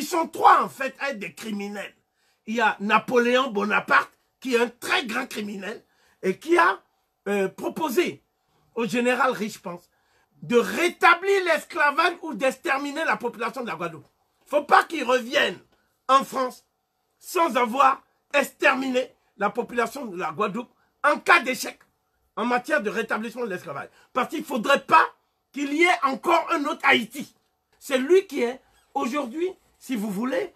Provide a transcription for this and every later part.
Ils sont trois en fait à être des criminels. Il y a Napoléon Bonaparte, qui est un très grand criminel, et qui a proposé au général Riche, je pense, de rétablir l'esclavage ou d'exterminer la population de la Guadeloupe. Il ne faut pas qu'ils reviennent en France sans avoir exterminé la population de la Guadeloupe en cas d'échec en matière de rétablissement de l'esclavage. Parce qu'il ne faudrait pas qu'il y ait encore un autre Haïti. C'est lui qui est aujourd'hui, si vous voulez,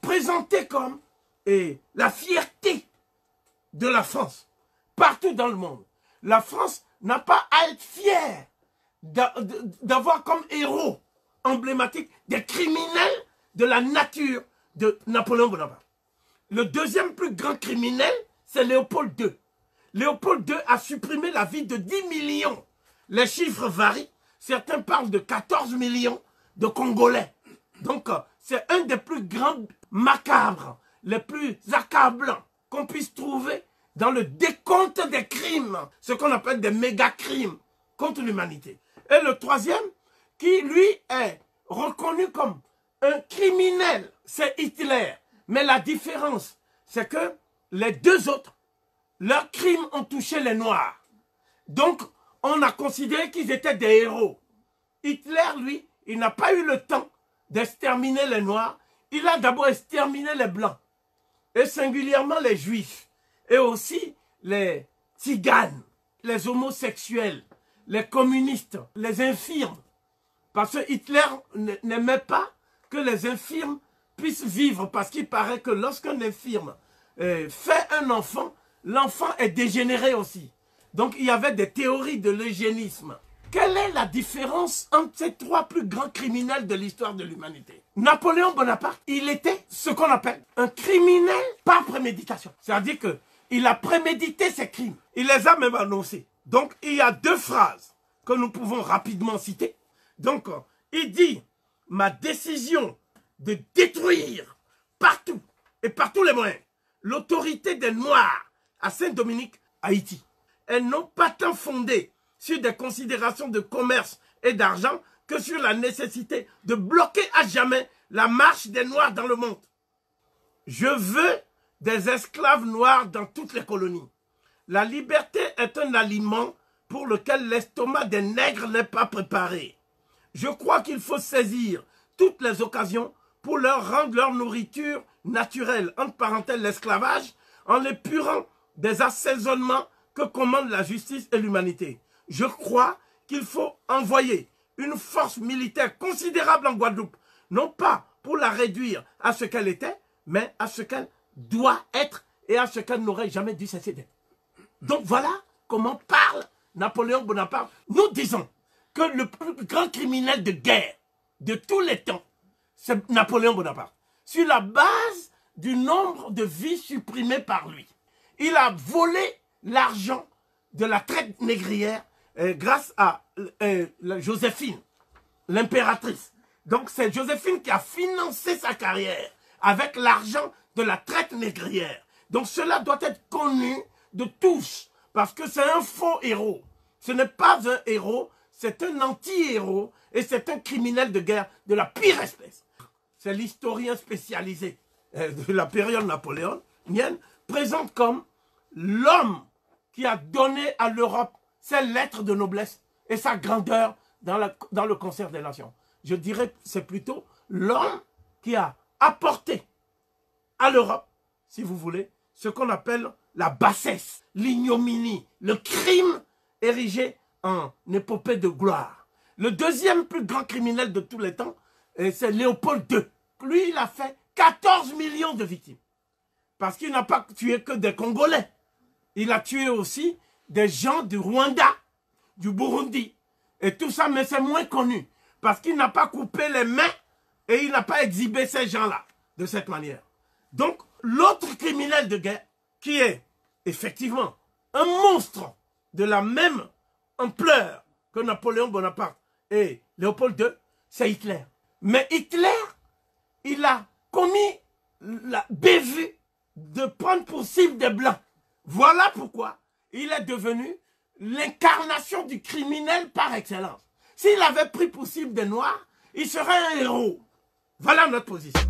présenté comme la fierté de la France partout dans le monde. La France n'a pas à être fière d'avoir comme héros emblématiques des criminels de la nature de Napoléon Bonaparte. Le deuxième plus grand criminel, c'est Léopold II. Léopold II a supprimé la vie de 10 millions. Les chiffres varient. Certains parlent de 14 millions de Congolais. Donc, c'est un des plus grands macabres, les plus accablants qu'on puisse trouver dans le décompte des crimes, ce qu'on appelle des méga-crimes contre l'humanité. Et le troisième, qui lui est reconnu comme un criminel, c'est Hitler. Mais la différence, c'est que les deux autres, leurs crimes ont touché les Noirs. Donc, on a considéré qu'ils étaient des héros. Hitler, lui, il n'a pas eu le temps d'exterminer les Noirs. Il a d'abord exterminé les Blancs. Et singulièrement les Juifs. Et aussi les Tziganes, les homosexuels, les communistes, les infirmes. Parce que Hitler n'aimait pas que les infirmes puissent vivre. Parce qu'il paraît que lorsqu'un infirme fait un enfant, l'enfant est dégénéré aussi. Donc il y avait des théories de l'eugénisme. Quelle est la différence entre ces trois plus grands criminels de l'histoire de l'humanité? Napoléon Bonaparte, il était ce qu'on appelle un criminel par préméditation. C'est-à-dire qu'il a prémédité ses crimes. Il les a même annoncés. Donc il y a deux phrases que nous pouvons rapidement citer. Donc il dit « Ma décision de détruire partout et par tous les moyens l'autorité des Noirs à Saint-Dominique, Haïti. Elles n'ont pas tant fondé sur des considérations de commerce et d'argent que sur la nécessité de bloquer à jamais la marche des Noirs dans le monde. Je veux des esclaves noirs dans toutes les colonies. La liberté est un aliment pour lequel l'estomac des nègres n'est pas préparé. Je crois qu'il faut saisir toutes les occasions pour leur rendre leur nourriture naturelle, entre parenthèses l'esclavage, en l'épurant des assaisonnements que commandent la justice et l'humanité. Je crois qu'il faut envoyer une force militaire considérable en Guadeloupe, non pas pour la réduire à ce qu'elle était, mais à ce qu'elle doit être et à ce qu'elle n'aurait jamais dû cesser d'être. Donc voilà comment parle Napoléon Bonaparte. Nous disons que le plus grand criminel de guerre de tous les temps, c'est Napoléon Bonaparte. Sur la base du nombre de vies supprimées par lui. Il a volé l'argent de la traite négrière grâce à Joséphine, l'impératrice. Donc c'est Joséphine qui a financé sa carrière avec l'argent de la traite négrière. Donc cela doit être connu de tous, parce que c'est un faux héros. Ce n'est pas un héros, c'est un anti-héros et c'est un criminel de guerre de la pire espèce. C'est l'historien spécialisé de la période napoléonienne, présente comme l'homme qui a donné à l'Europe ses lettres de noblesse et sa grandeur dans le concert des nations. Je dirais que c'est plutôt l'homme qui a apporté à l'Europe, si vous voulez, ce qu'on appelle la bassesse, l'ignominie, le crime érigé en épopée de gloire. Le deuxième plus grand criminel de tous les temps, c'est Léopold II. Lui, il a fait 14 millions de victimes. Parce qu'il n'a pas tué que des Congolais. Il a tué aussi des gens du Rwanda, du Burundi. Et tout ça, mais c'est moins connu. Parce qu'il n'a pas coupé les mains et il n'a pas exhibé ces gens-là de cette manière. Donc, l'autre criminel de guerre, qui est effectivement un monstre de la même ampleur que Napoléon Bonaparte et Léopold II, c'est Hitler. Mais Hitler, il a commis la bévue de prendre pour cible des Blancs. Voilà pourquoi il est devenu l'incarnation du criminel par excellence. S'il avait pris pour cible des Noirs, il serait un héros. Voilà notre position.